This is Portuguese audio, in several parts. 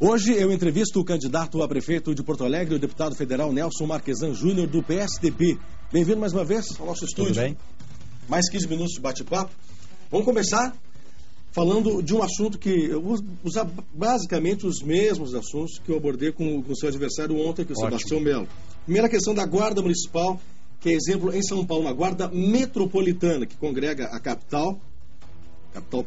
Hoje eu entrevisto o candidato a prefeito de Porto Alegre, o deputado federal Nelson Marquesan Júnior, do PSDB. Bem-vindo mais uma vez ao nosso estúdio. Tudo bem? Mais 15 minutos de bate-papo. Vamos começar falando de um assunto que eu vou usar basicamente os mesmos assuntos que eu abordei com o seu adversário ontem, que é o Sebastião Melo. Primeira questão da Guarda Municipal, que é exemplo em São Paulo, uma Guarda Metropolitana, que congrega a capital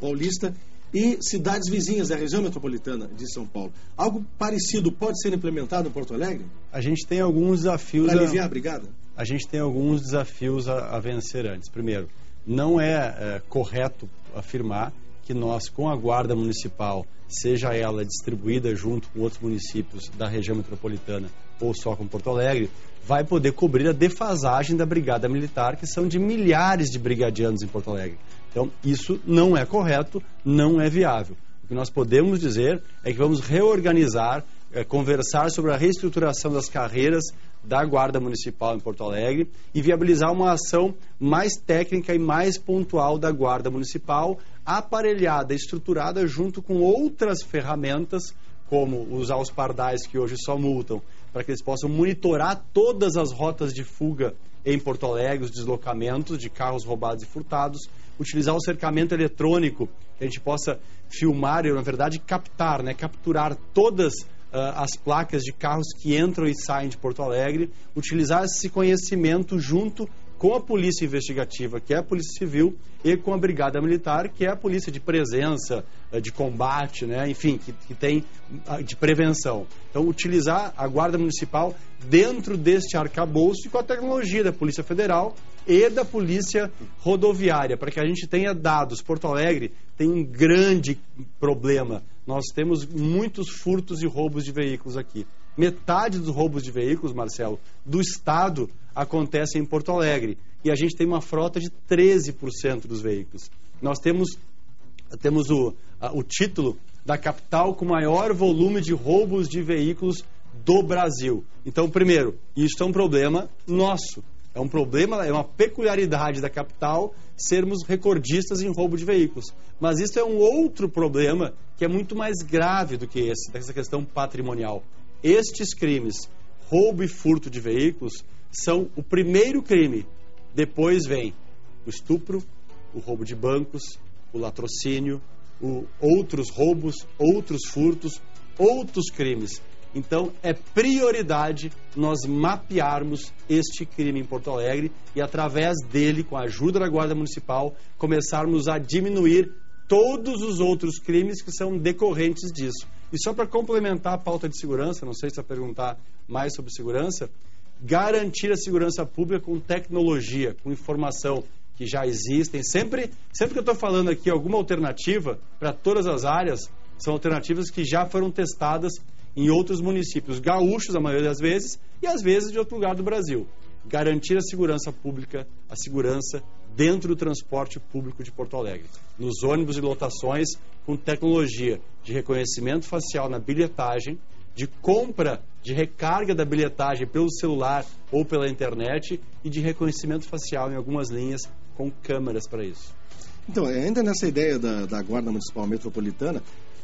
paulista, e cidades vizinhas da região metropolitana de São Paulo. Algo parecido pode ser implementado em Porto Alegre? A gente tem alguns desafios... Para aliviar a brigada? A gente tem alguns desafios a vencer antes. Primeiro, não é correto afirmar que nós, com a Guarda Municipal, seja ela distribuída junto com outros municípios da região metropolitana ou só com Porto Alegre, vai poder cobrir a defasagem da Brigada Militar, que são de milhares de brigadianos em Porto Alegre. Então, isso não é correto, não é viável. O que nós podemos dizer é que vamos reorganizar, conversar sobre a reestruturação das carreiras da Guarda Municipal em Porto Alegre e viabilizar uma ação mais técnica e mais pontual da Guarda Municipal, aparelhada, estruturada junto com outras ferramentas, como usar os pardais que hoje só multam, para que eles possam monitorar todas as rotas de fuga em Porto Alegre, os deslocamentos de carros roubados e furtados, utilizar o cercamento eletrônico, que a gente possa filmar e, na verdade, capturar todas as placas de carros que entram e saem de Porto Alegre, utilizar esse conhecimento junto com a polícia investigativa, que é a Polícia Civil, e com a Brigada Militar, que é a polícia de presença, de combate, né? Enfim, que tem de prevenção. Então, utilizar a Guarda Municipal dentro deste arcabouço e com a tecnologia da Polícia Federal e da Polícia Rodoviária, para que a gente tenha dados. Porto Alegre tem um grande problema. Nós temos muitos furtos e roubos de veículos aqui. Metade dos roubos de veículos, Marcelo, do Estado acontece em Porto Alegre. E a gente tem uma frota de 13% dos veículos. Nós temos o título da capital com maior volume de roubos de veículos do Brasil. Então, primeiro, isso é um problema nosso. É um problema, é uma peculiaridade da capital sermos recordistas em roubo de veículos. Mas isso é um outro problema que é muito mais grave do que essa questão patrimonial. Estes crimes, roubo e furto de veículos, são o primeiro crime. Depois vem o estupro, o roubo de bancos, o latrocínio, outros roubos, outros furtos, outros crimes. Então, é prioridade nós mapearmos este crime em Porto Alegre e, através dele, com a ajuda da Guarda Municipal, começarmos a diminuir todos os outros crimes que são decorrentes disso. E só para complementar a pauta de segurança, não sei se vai perguntar mais sobre segurança, garantir a segurança pública com tecnologia, com informação que já existem. Sempre que eu estou falando aqui alguma alternativa para todas as áreas, são alternativas que já foram testadas em outros municípios gaúchos, a maioria das vezes, e às vezes de outro lugar do Brasil. Garantir a segurança pública, a segurança dentro do transporte público de Porto Alegre. Nos ônibus e lotações, com tecnologia de reconhecimento facial na bilhetagem, de compra, de recarga da bilhetagem pelo celular ou pela internet e de reconhecimento facial em algumas linhas com câmeras para isso. Então, ainda nessa ideia da Guarda Municipal Metropolitana,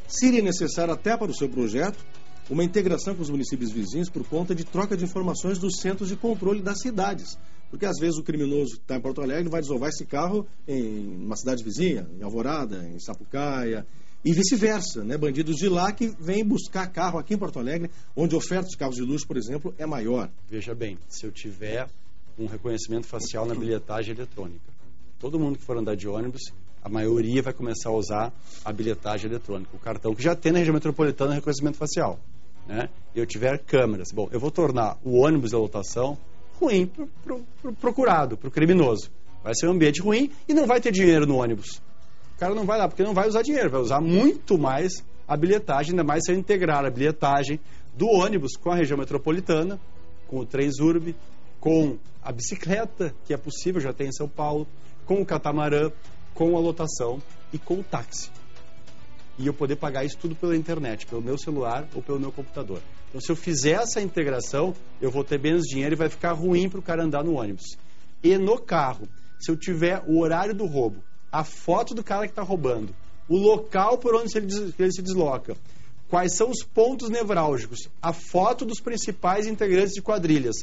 seria necessário até para o seu projeto uma integração com os municípios vizinhos por conta de troca de informações dos centros de controle das cidades. Porque às vezes o criminoso que está em Porto Alegre vai desovar esse carro em uma cidade vizinha, em Alvorada, em Sapucaia, e vice-versa, né? Bandidos de lá que vêm buscar carro aqui em Porto Alegre, onde a oferta de carros de luxo, por exemplo, é maior. Veja bem, se eu tiver um reconhecimento facial na bilhetagem eletrônica, todo mundo que for andar de ônibus, a maioria vai começar a usar a bilhetagem eletrônica, o cartão que já tem na região metropolitana reconhecimento facial, né? E eu tiver câmeras, bom, eu vou tornar o ônibus da lotação ruim para o procurado, para o criminoso. Vai ser um ambiente ruim e não vai ter dinheiro no ônibus. O cara não vai lá porque não vai usar dinheiro, vai usar muito mais a bilhetagem, ainda mais se eu integrar a bilhetagem do ônibus com a região metropolitana, com o Transurb, com a bicicleta, que é possível, já tem em São Paulo, com o catamarã, com a lotação e com o táxi. E eu poder pagar isso tudo pela internet, pelo meu celular ou pelo meu computador. Então, se eu fizer essa integração, eu vou ter menos dinheiro e vai ficar ruim para o cara andar no ônibus. E no carro, se eu tiver o horário do roubo, a foto do cara que está roubando, o local por onde ele se desloca, quais são os pontos nevrálgicos, a foto dos principais integrantes de quadrilhas,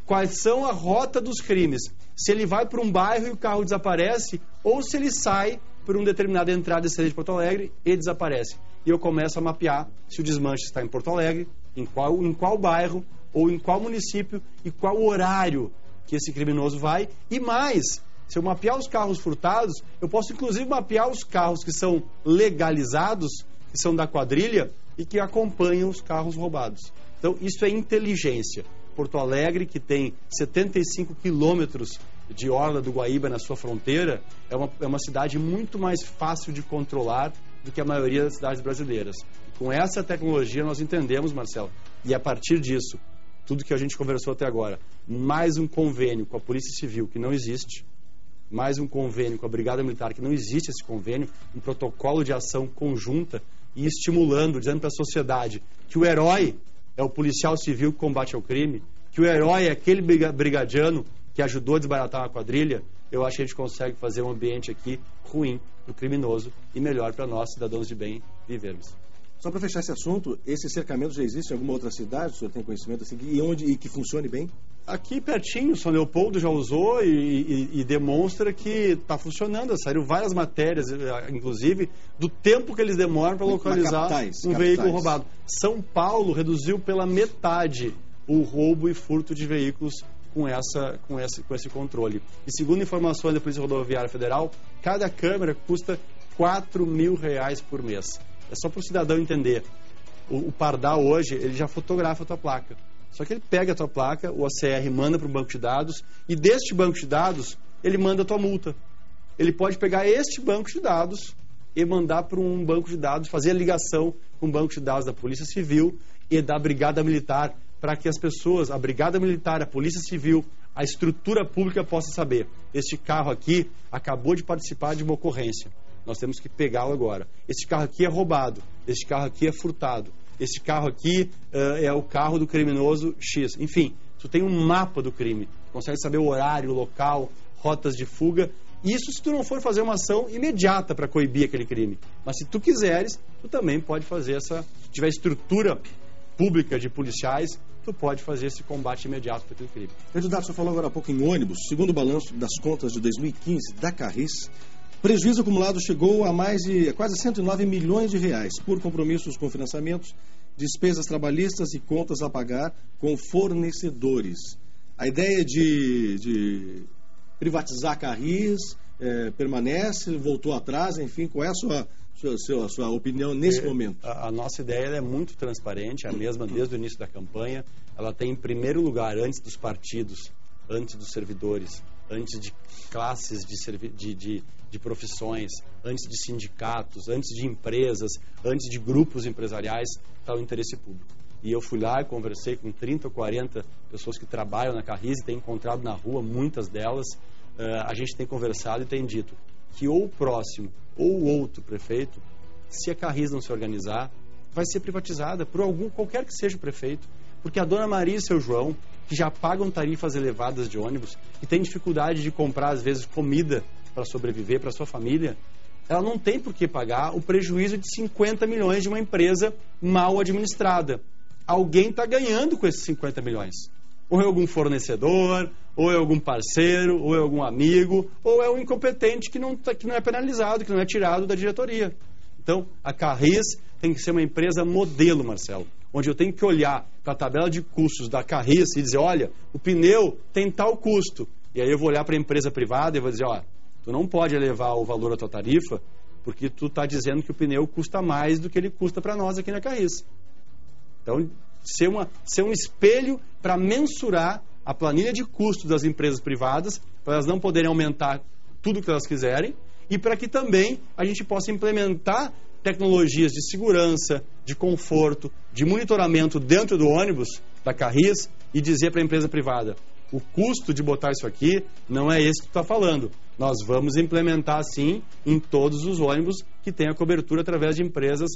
quais são a rota dos crimes, se ele vai para um bairro e o carro desaparece, ou se ele sai por uma determinada entrada e saída de Porto Alegre e desaparece. E eu começo a mapear se o desmanche está em Porto Alegre, em qual bairro, ou em qual município, e qual horário que esse criminoso vai. E mais, se eu mapear os carros furtados, eu posso inclusive mapear os carros que são legalizados, que são da quadrilha, e que acompanham os carros roubados. Então, isso é inteligência. Porto Alegre, que tem 75 quilômetros de orla do Guaíba na sua fronteira, é uma cidade muito mais fácil de controlar do que a maioria das cidades brasileiras. E com essa tecnologia nós entendemos, Marcelo, e a partir disso, tudo que a gente conversou até agora, mais um convênio com a Polícia Civil, que não existe, mais um convênio com a Brigada Militar, que não existe esse convênio, um protocolo de ação conjunta, e estimulando, dizendo para a sociedade que o herói é o policial civil que combate ao crime, que o herói é aquele brigadiano que ajudou a desbaratar uma quadrilha. Eu acho que a gente consegue fazer um ambiente aqui ruim para o criminoso e melhor para nós, cidadãos de bem, vivermos. Só para fechar esse assunto, esse cercamento já existe em alguma outra cidade? O senhor tem conhecimento assim, e que funcione bem? Aqui pertinho, São Leopoldo já usou e demonstra que está funcionando. Saíram várias matérias, inclusive, do tempo que eles demoram para localizar um veículo roubado. São Paulo reduziu pela metade o roubo e furto de veículos com esse controle. E segundo informações da Polícia Rodoviária Federal, cada câmera custa R$4.000 por mês. É só para o cidadão entender. O Pardal hoje, ele já fotografa a tua placa. Só que ele pega a tua placa, o OCR manda para um banco de dados, e deste banco de dados, ele manda a tua multa. Ele pode pegar este banco de dados e mandar para um banco de dados, fazer a ligação com o banco de dados da Polícia Civil e da Brigada Militar, para que as pessoas, a Brigada Militar, a Polícia Civil, a estrutura pública possa saber. Este carro aqui acabou de participar de uma ocorrência. Nós temos que pegá-lo agora. Este carro aqui é roubado. Este carro aqui é furtado. Este carro aqui é o carro do criminoso X. Enfim, tu tem um mapa do crime. Tu consegue saber o horário, o local, rotas de fuga. Isso se tu não for fazer uma ação imediata para coibir aquele crime. Mas se tu quiseres, tu também pode fazer se tiver estrutura pública de policiais, tu pode fazer esse combate imediato para aquele crime. Candidato, você falou agora há pouco em ônibus. Segundo o balanço das contas de 2015 da Carris, prejuízo acumulado chegou a quase 109 milhões de reais por compromissos com financiamentos, despesas trabalhistas e contas a pagar com fornecedores. A ideia de privatizar a Carris permanece, voltou atrás, enfim, qual é a sua opinião nesse momento? A nossa ideia é muito transparente, a mesma desde o início da campanha. Ela tem em primeiro lugar, antes dos partidos, antes dos servidores, antes de classes de profissões, antes de sindicatos, antes de empresas, antes de grupos empresariais, está o interesse público. E eu fui lá e conversei com 30 ou 40 pessoas que trabalham na Carris e tenho encontrado na rua muitas delas. A gente tem conversado e tem dito que ou o próximo ou o outro prefeito, se a Carris não se organizar, vai ser privatizada por qualquer que seja o prefeito. Porque a dona Maria e seu João, que já pagam tarifas elevadas de ônibus, que tem dificuldade de comprar, às vezes, comida para sobreviver, para sua família, ela não tem por que pagar o prejuízo de 50 milhões de uma empresa mal administrada. Alguém está ganhando com esses 50 milhões. Ou é algum fornecedor, ou é algum parceiro, ou é algum amigo, ou é um incompetente que não é penalizado, que não é tirado da diretoria. Então, a Carris tem que ser uma empresa modelo, Marcelo, onde eu tenho que olhar para a tabela de custos da Carris e dizer, olha, o pneu tem tal custo. E aí eu vou olhar para a empresa privada e vou dizer, ó, tu não pode elevar o valor da tua tarifa porque tu está dizendo que o pneu custa mais do que ele custa para nós aqui na Carris. Então, ser um espelho para mensurar a planilha de custos das empresas privadas, para elas não poderem aumentar tudo o que elas quiserem, e para que também a gente possa implementar tecnologias de segurança, de conforto, de monitoramento dentro do ônibus da Carris e dizer para a empresa privada, o custo de botar isso aqui não é esse que tu está falando. Nós vamos implementar, sim, em todos os ônibus que têm a cobertura através de empresas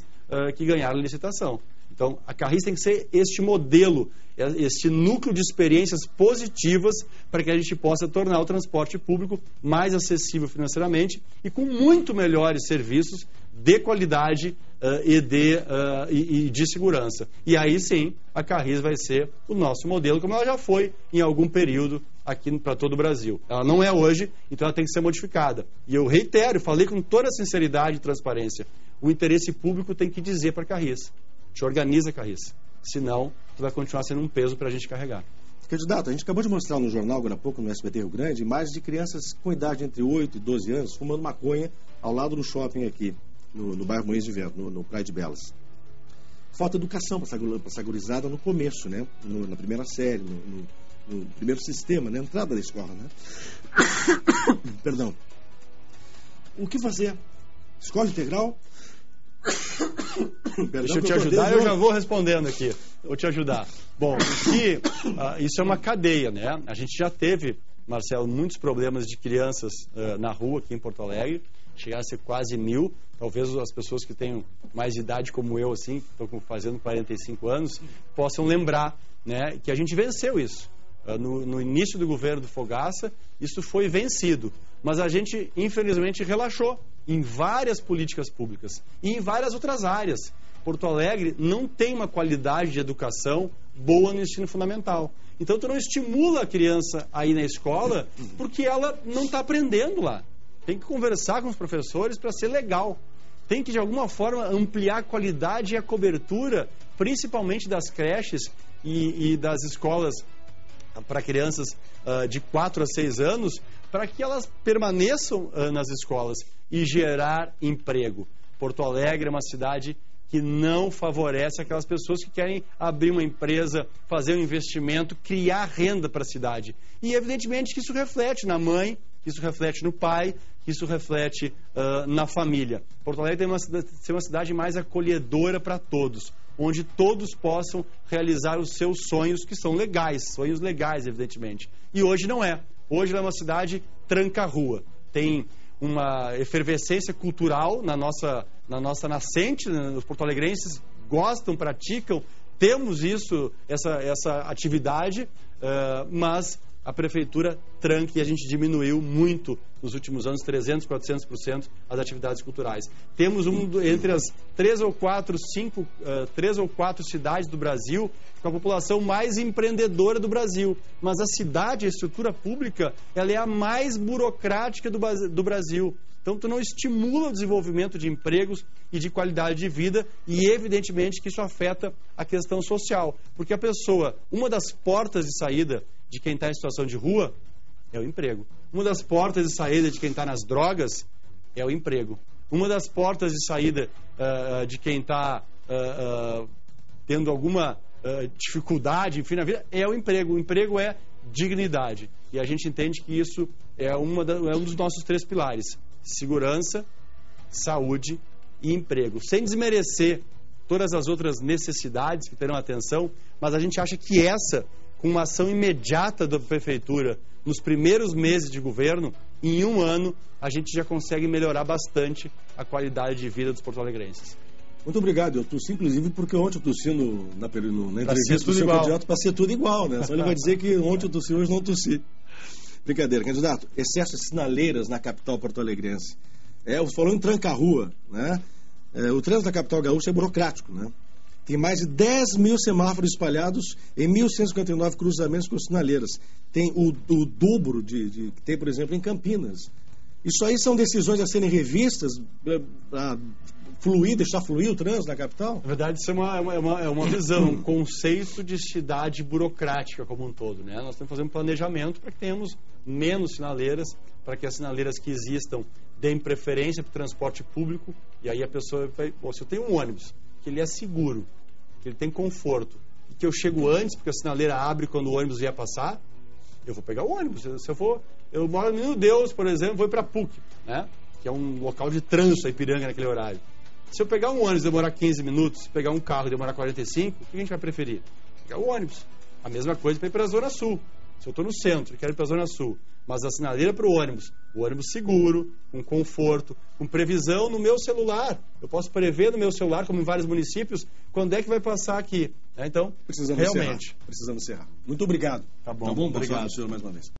que ganharam licitação. Então, a Carris tem que ser este modelo, este núcleo de experiências positivas para que a gente possa tornar o transporte público mais acessível financeiramente e com muito melhores serviços de qualidade e de segurança. E aí sim, a Carris vai ser o nosso modelo, como ela já foi em algum período aqui para todo o Brasil. Ela não é hoje, então ela tem que ser modificada. E eu reitero, falei com toda a sinceridade e transparência, o interesse público tem que dizer para a Carris: te organiza, Carris, senão tu vai continuar sendo um peso para a gente carregar. Candidato, a gente acabou de mostrar no jornal, agora há pouco, no SBT Rio Grande, imagens de crianças com idade entre 8 e 12 anos fumando maconha ao lado do shopping aqui, no bairro Moinhos de Vento, no Praia de Belas. Falta educação para essa gurizada no começo, né? Na primeira série, no primeiro sistema, na entrada da escola, né? Perdão. O que fazer? Escola integral? Deixa eu te ajudar, eu já vou respondendo aqui. Vou te ajudar. Bom, isso é uma cadeia, né? A gente já teve, Marcelo, muitos problemas de crianças na rua aqui em Porto Alegre. Chegaram a ser quase 1.000. Talvez as pessoas que tenham mais idade como eu, assim, que estou fazendo 45 anos, possam lembrar, né, que a gente venceu isso. No início do governo do Fogaça, isso foi vencido. Mas a gente, infelizmente, relaxou em várias políticas públicas e em várias outras áreas. Porto Alegre não tem uma qualidade de educação boa no ensino fundamental. Então, tu não estimula a criança a ir na escola porque ela não está aprendendo lá. Tem que conversar com os professores para ser legal. Tem que, de alguma forma, ampliar a qualidade e a cobertura, principalmente das creches e das escolas para crianças de 4 a 6 anos, para que elas permaneçam nas escolas e gerar emprego. Porto Alegre é uma cidade que não favorece aquelas pessoas que querem abrir uma empresa, fazer um investimento, criar renda para a cidade. E, evidentemente, que isso reflete na mãe, que isso reflete no pai, que isso reflete na família. Porto Alegre tem ser uma cidade mais acolhedora para todos, onde todos possam realizar os seus sonhos, que são legais, sonhos legais, evidentemente. E hoje não é. Hoje ela é uma cidade tranca-rua. Tem uma efervescência cultural na nossa nascente, os porto-alegrenses gostam, praticam, temos essa atividade, mas a prefeitura tranca e a gente diminuiu muito nos últimos anos, 300%, 400% as atividades culturais. Temos entre as 3 ou 4 cidades do Brasil com a população mais empreendedora do Brasil. Mas a cidade, a estrutura pública, ela é a mais burocrática do Brasil. Então, tu não estimula o desenvolvimento de empregos e de qualidade de vida e, evidentemente, que isso afeta a questão social. Porque a pessoa, uma das portas de saída de quem está em situação de rua é o emprego. Uma das portas de saída de quem está nas drogas é o emprego. Uma das portas de saída de quem está tendo alguma dificuldade, enfim, na vida, é o emprego. O emprego é dignidade. E a gente entende que isso é um dos nossos 3 pilares: segurança, saúde e emprego. Sem desmerecer todas as outras necessidades que terão atenção, mas a gente acha que essa, com uma ação imediata da prefeitura, nos primeiros meses de governo, em 1 ano, a gente já consegue melhorar bastante a qualidade de vida dos porto-alegrenses. Muito obrigado. Eu tossi, inclusive, porque ontem eu tossi na entrevista do seu candidato para ser tudo igual, né? Só ele vai dizer que ontem eu tossi, hoje não tossi. Brincadeira, candidato. Excesso de sinaleiras na capital porto-alegrense. Você falou em tranca-rua, né? O trânsito da capital gaúcha é burocrático, né? Tem mais de 10 mil semáforos espalhados em 1.159 cruzamentos com sinaleiras. Tem o dobro que tem, por exemplo, em Campinas. Isso aí são decisões a serem revistas para deixar fluir o trânsito na capital? Na verdade, isso é uma visão, um conceito de cidade burocrática como um todo, né? Nós temos que fazer um planejamento para que tenhamos menos sinaleiras, para que as sinaleiras que existam deem preferência para o transporte público, e aí a pessoa vai... se eu tenho um ônibus, que ele é seguro, que ele tem conforto, e que eu chego antes, porque a sinaleira abre quando o ônibus ia passar, eu vou pegar o ônibus. Se eu moro no Menino Deus, por exemplo, vou ir para a PUC, né? Que é um local de trânsito, a Ipiranga, naquele horário. Se eu pegar um ônibus e demorar 15 minutos, pegar um carro e demorar 45, o que a gente vai preferir? Pegar o ônibus. A mesma coisa para ir para a Zona Sul. Se eu estou no centro e quero ir para a Zona Sul, mas a sinaleira para o ônibus O ônibus seguro, com conforto, com previsão no meu celular. Eu posso prever no meu celular, como em vários municípios, quando é que vai passar aqui. Então, precisamos realmente. Precisamos encerrar. Muito obrigado. Tá bom, obrigado, obrigado. senhor, mais uma vez.